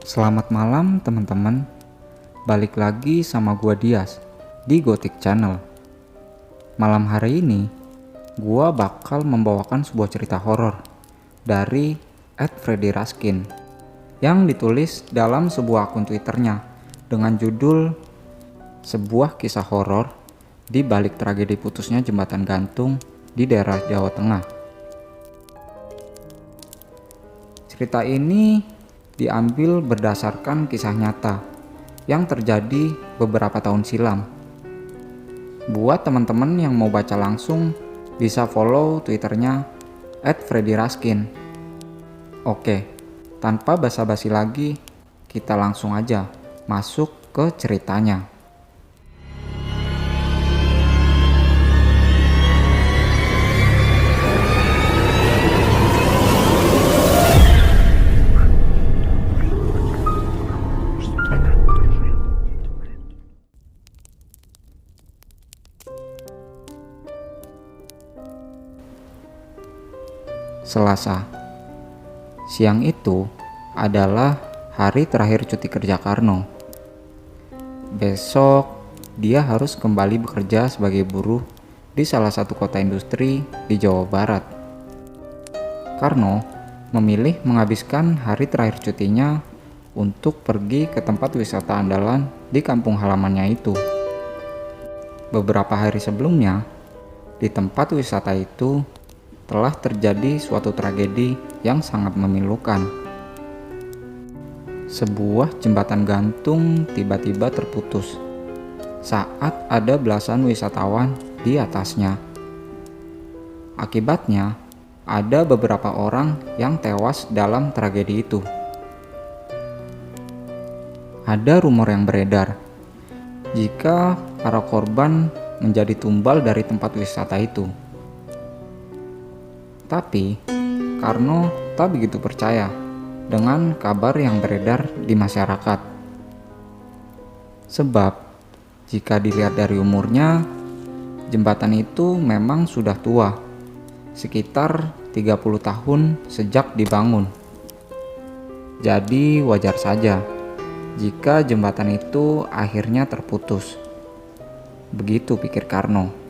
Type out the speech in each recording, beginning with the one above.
Selamat malam teman-teman, balik lagi sama gua Dias di Gothic Channel. Malam hari ini, gua bakal membawakan sebuah cerita horor dari @Freddy Raskin yang ditulis dalam sebuah akun Twitternya dengan judul "Sebuah kisah horor di balik tragedi putusnya jembatan gantung di daerah Jawa Tengah". Cerita ini diambil berdasarkan kisah nyata yang terjadi beberapa tahun silam. Buat teman-teman yang mau baca langsung, bisa follow Twitternya @FreddyRaskin. Oke, tanpa basa-basi lagi, kita langsung aja masuk ke ceritanya. Selasa. Siang itu adalah hari terakhir cuti kerja Karno. Besok dia harus kembali bekerja sebagai buruh di salah satu kota industri di Jawa Barat. Karno memilih menghabiskan hari terakhir cutinya untuk pergi ke tempat wisata andalan di kampung halamannya itu. Beberapa hari sebelumnya, di tempat wisata itu telah terjadi suatu tragedi yang sangat memilukan. Sebuah jembatan gantung tiba-tiba terputus saat ada belasan wisatawan di atasnya. Akibatnya, ada beberapa orang yang tewas dalam tragedi itu. Ada rumor yang beredar jika para korban menjadi tumbal dari tempat wisata itu. Tapi, Karno tak begitu percaya dengan kabar yang beredar di masyarakat. Sebab, jika dilihat dari umurnya, jembatan itu memang sudah tua, sekitar 30 tahun sejak dibangun. Jadi wajar saja jika jembatan itu akhirnya terputus. Begitu pikir Karno.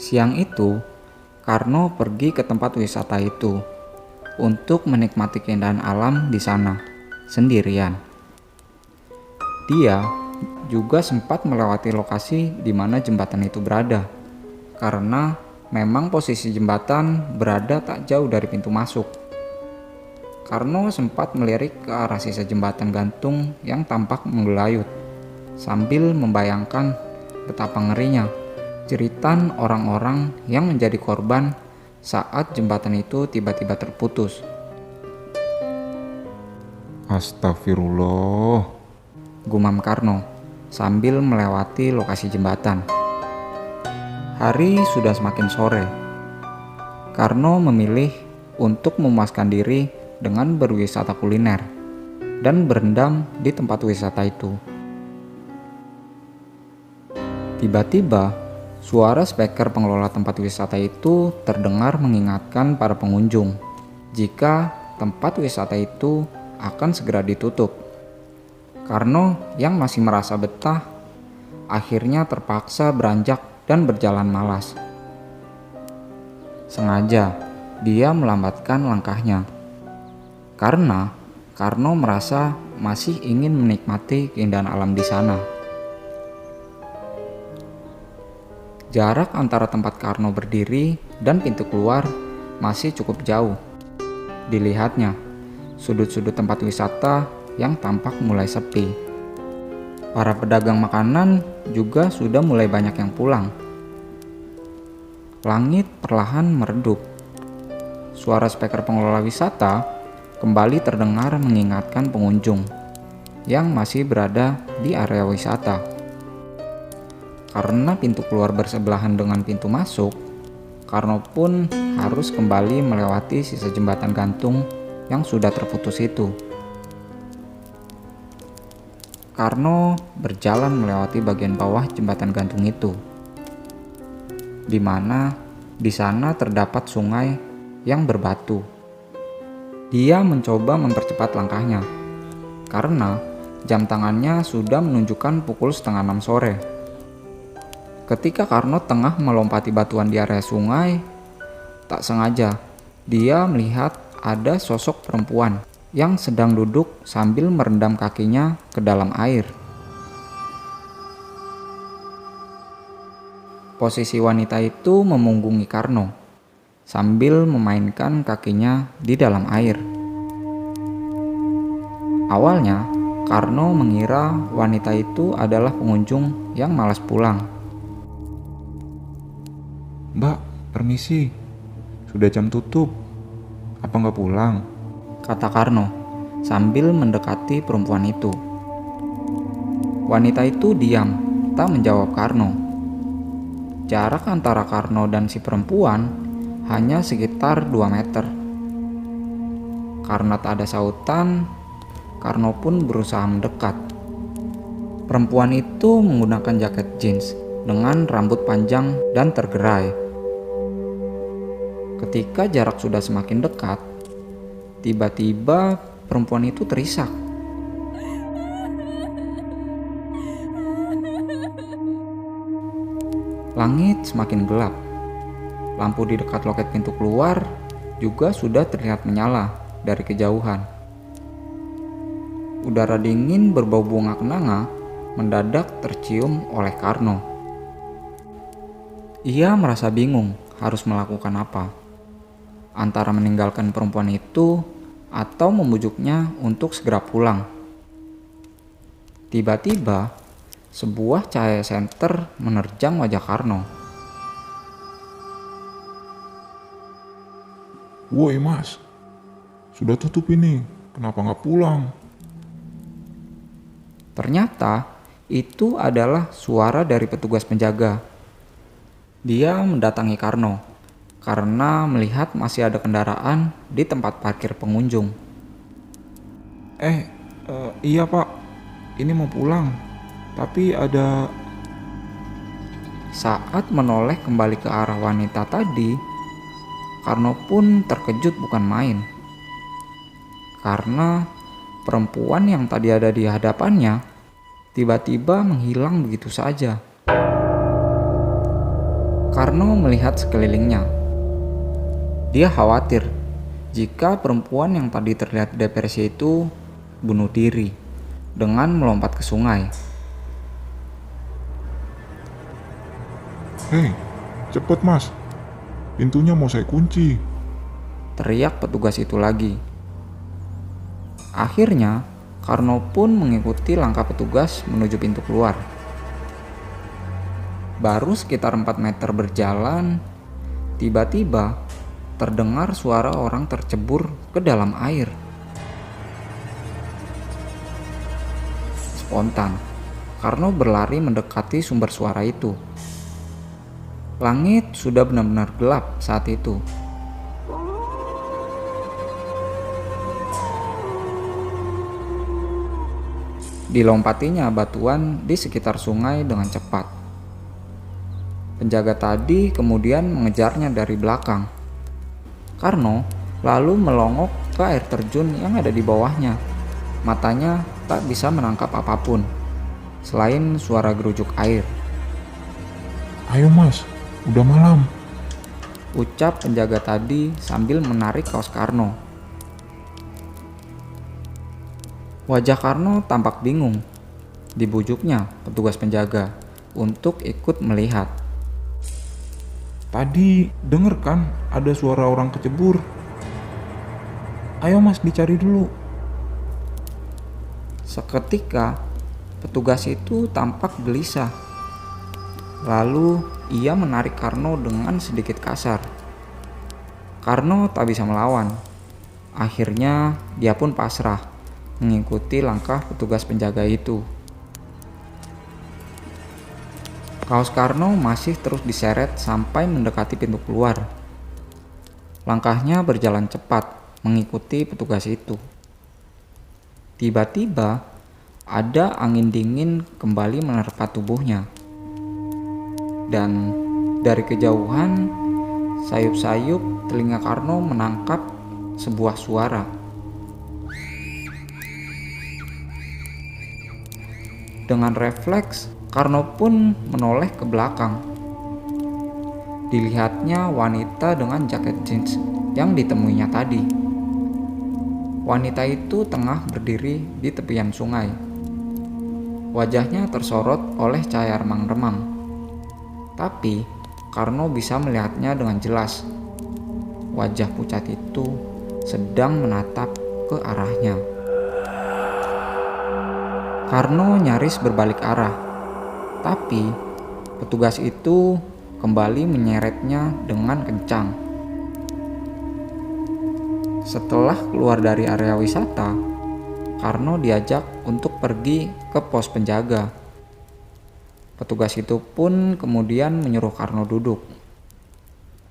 Siang itu, Karno pergi ke tempat wisata itu untuk menikmati keindahan alam di sana sendirian. Dia juga sempat melewati lokasi di mana jembatan itu berada, karena memang posisi jembatan berada tak jauh dari pintu masuk. Karno sempat melirik ke arah sisa jembatan gantung yang tampak menggelayut, sambil membayangkan betapa ngerinya jeritan orang-orang yang menjadi korban saat jembatan itu tiba-tiba terputus. Astagfirullah, Gumam Karno sambil melewati lokasi jembatan. Hari sudah semakin sore. Karno memilih untuk memuaskan diri dengan berwisata kuliner dan berendam di tempat wisata itu. Tiba-tiba, suara speaker pengelola tempat wisata itu terdengar mengingatkan para pengunjung jika tempat wisata itu akan segera ditutup. Karno yang masih merasa betah, akhirnya terpaksa beranjak dan berjalan malas. Sengaja dia melambatkan langkahnya, karena Karno merasa masih ingin menikmati keindahan alam di sana. Jarak antara tempat Karno berdiri dan pintu keluar masih cukup jauh. Dilihatnya, sudut-sudut tempat wisata yang tampak mulai sepi. Para pedagang makanan juga sudah mulai banyak yang pulang. Langit perlahan meredup. Suara speaker pengelola wisata kembali terdengar mengingatkan pengunjung yang masih berada di area wisata. Karena pintu keluar bersebelahan dengan pintu masuk, Karno pun harus kembali melewati sisa jembatan gantung yang sudah terputus itu. Karno berjalan melewati bagian bawah jembatan gantung itu, di mana Di sana terdapat sungai yang berbatu. Dia mencoba mempercepat langkahnya karena jam tangannya sudah menunjukkan pukul 5:30 sore. Ketika Karno tengah melompati batuan di area sungai, tak sengaja dia melihat ada sosok perempuan yang sedang duduk sambil merendam kakinya ke dalam air. Posisi wanita itu memunggungi Karno sambil memainkan kakinya di dalam air. Awalnya, Karno mengira wanita itu adalah pengunjung yang malas pulang. "Mbak, permisi. Sudah jam tutup. Apa nggak pulang?" kata Karno sambil mendekati perempuan itu. Wanita itu diam, tak menjawab Karno. Jarak antara Karno dan si perempuan hanya sekitar 2 meter. Karena tak ada sautan, Karno pun berusaha mendekat. Perempuan itu menggunakan jaket jeans dengan rambut panjang dan tergerai. Ketika jarak sudah semakin dekat, tiba-tiba perempuan itu terisak. Langit semakin gelap. Lampu di dekat loket pintu keluar juga sudah terlihat menyala dari kejauhan. Udara dingin berbau bunga kenanga mendadak tercium oleh Karno. Ia merasa bingung harus melakukan apa, antara meninggalkan perempuan itu atau membujuknya untuk segera pulang. Tiba-tiba, sebuah cahaya senter menerjang wajah Karno. "Woi mas, sudah tutup ini. Kenapa nggak pulang?" Ternyata itu adalah suara dari petugas penjaga. Dia mendatangi Karno karena melihat masih ada kendaraan di tempat parkir pengunjung. Iya pak, ini mau pulang. Tapi ada..." Saat menoleh kembali ke arah wanita tadi, Karno pun terkejut bukan main. Karena perempuan yang tadi ada di hadapannya tiba-tiba menghilang begitu saja. Karno melihat sekelilingnya. Dia khawatir jika perempuan yang tadi terlihat depresi itu bunuh diri dengan melompat ke sungai. "Hei, cepet mas. Pintunya mau saya kunci." Teriak petugas itu lagi. Akhirnya, Karno pun mengikuti langkah petugas menuju pintu keluar. Baru sekitar 4 meter berjalan, tiba-tiba terdengar suara orang tercebur ke dalam air. Spontan, Karno berlari mendekati sumber suara itu. Langit sudah benar-benar gelap saat itu. Dilompatinya batuan di sekitar sungai dengan cepat. Penjaga tadi kemudian mengejarnya dari belakang. Karno lalu melongok ke air terjun yang ada di bawahnya. Matanya tak bisa menangkap apapun selain suara gerujuk air. "Ayo mas, udah malam." Ucap penjaga tadi sambil menarik kaos Karno. Wajah Karno tampak bingung. Dibujuknya petugas penjaga untuk ikut melihat. "Tadi denger kan ada suara orang kecebur. Ayo mas, dicari dulu." Seketika petugas itu tampak gelisah. Lalu ia menarik Karno dengan sedikit kasar. Karno tak bisa melawan. Akhirnya dia pun pasrah mengikuti langkah petugas penjaga itu. Kaos Karno masih terus diseret sampai mendekati pintu keluar. Langkahnya berjalan cepat mengikuti petugas itu. Tiba-tiba ada angin dingin kembali menerpa tubuhnya. Dan dari kejauhan Sayup-sayup telinga Karno menangkap sebuah suara. Dengan refleks, Karno pun menoleh ke belakang. Dilihatnya wanita dengan jaket jeans yang ditemuinya tadi. Wanita itu tengah berdiri di tepian sungai. Wajahnya tersorot oleh cahaya remang-remang. Tapi Karno bisa melihatnya dengan jelas. Wajah pucat itu sedang menatap ke arahnya. Karno nyaris berbalik arah, tapi petugas itu kembali menyeretnya dengan kencang. Setelah keluar dari area wisata, Karno diajak untuk pergi ke pos penjaga. Petugas itu pun kemudian menyuruh Karno duduk,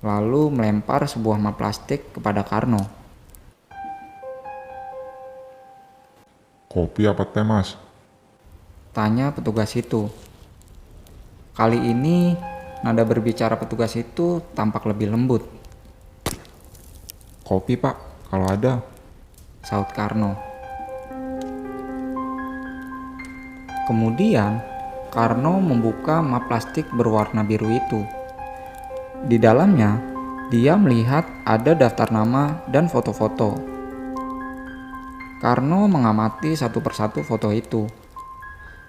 lalu melempar sebuah map plastik kepada Karno. Kopi apa teh, Mas? Tanya petugas itu. Kali ini nada berbicara petugas itu tampak lebih lembut. Kopi, Pak, kalau ada. Saut Karno. Kemudian Karno membuka map plastik berwarna biru itu. Di dalamnya dia melihat ada daftar nama dan foto-foto. Karno mengamati satu persatu foto itu.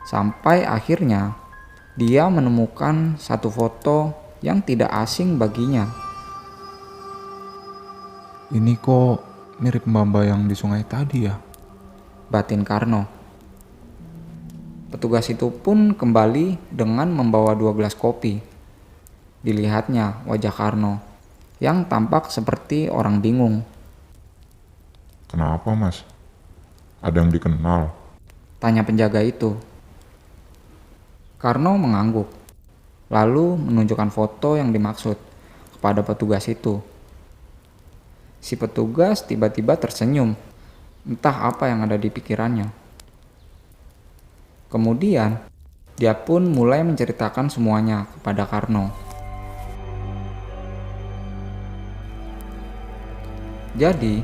Sampai akhirnya dia menemukan satu foto yang tidak asing baginya. Ini kok mirip mbak yang di sungai tadi ya? Batin Karno. Petugas itu pun kembali dengan membawa 2 gelas kopi. Dilihatnya wajah Karno yang tampak seperti orang bingung. Kenapa, Mas? Ada yang dikenal? Tanya penjaga itu. Karno mengangguk, lalu menunjukkan foto yang dimaksud kepada petugas itu. Si petugas tiba-tiba tersenyum, entah apa yang ada di pikirannya. Kemudian, dia pun mulai menceritakan semuanya kepada Karno. Jadi,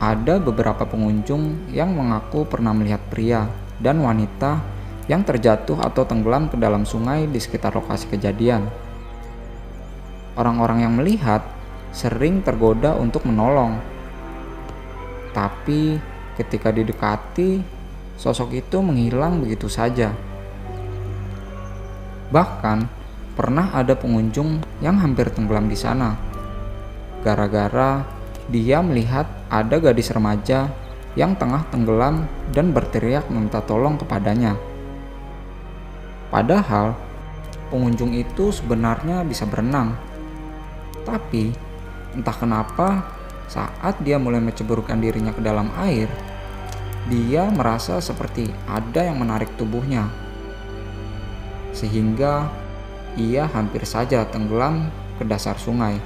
ada beberapa pengunjung yang mengaku pernah melihat pria dan wanita yang terjatuh atau tenggelam ke dalam sungai di sekitar lokasi kejadian. Orang-orang yang melihat sering tergoda untuk menolong. Tapi ketika didekati, sosok itu menghilang begitu saja. Bahkan pernah ada pengunjung yang hampir tenggelam di sana, gara-gara dia melihat ada gadis remaja yang tengah tenggelam dan berteriak meminta tolong kepadanya. Padahal pengunjung itu sebenarnya bisa berenang. Tapi entah kenapa saat dia mulai menceburkan dirinya ke dalam air, dia merasa seperti ada yang menarik tubuhnya. Sehingga ia hampir saja tenggelam ke dasar sungai.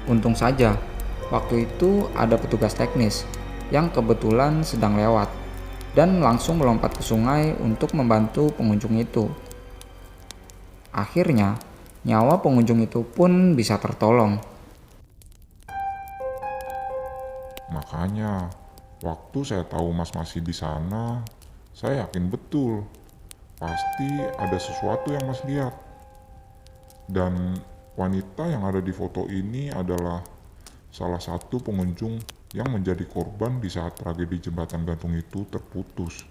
Untung saja waktu itu ada petugas teknis yang kebetulan sedang lewat dan langsung melompat ke sungai untuk membantu pengunjung itu. Akhirnya, nyawa pengunjung itu pun bisa tertolong. Makanya, waktu saya tahu Mas masih di sana, saya yakin betul pasti ada sesuatu yang Mas lihat. Dan wanita yang ada di foto ini adalah salah satu pengunjung yang menjadi korban di saat tragedi jembatan gantung itu terputus.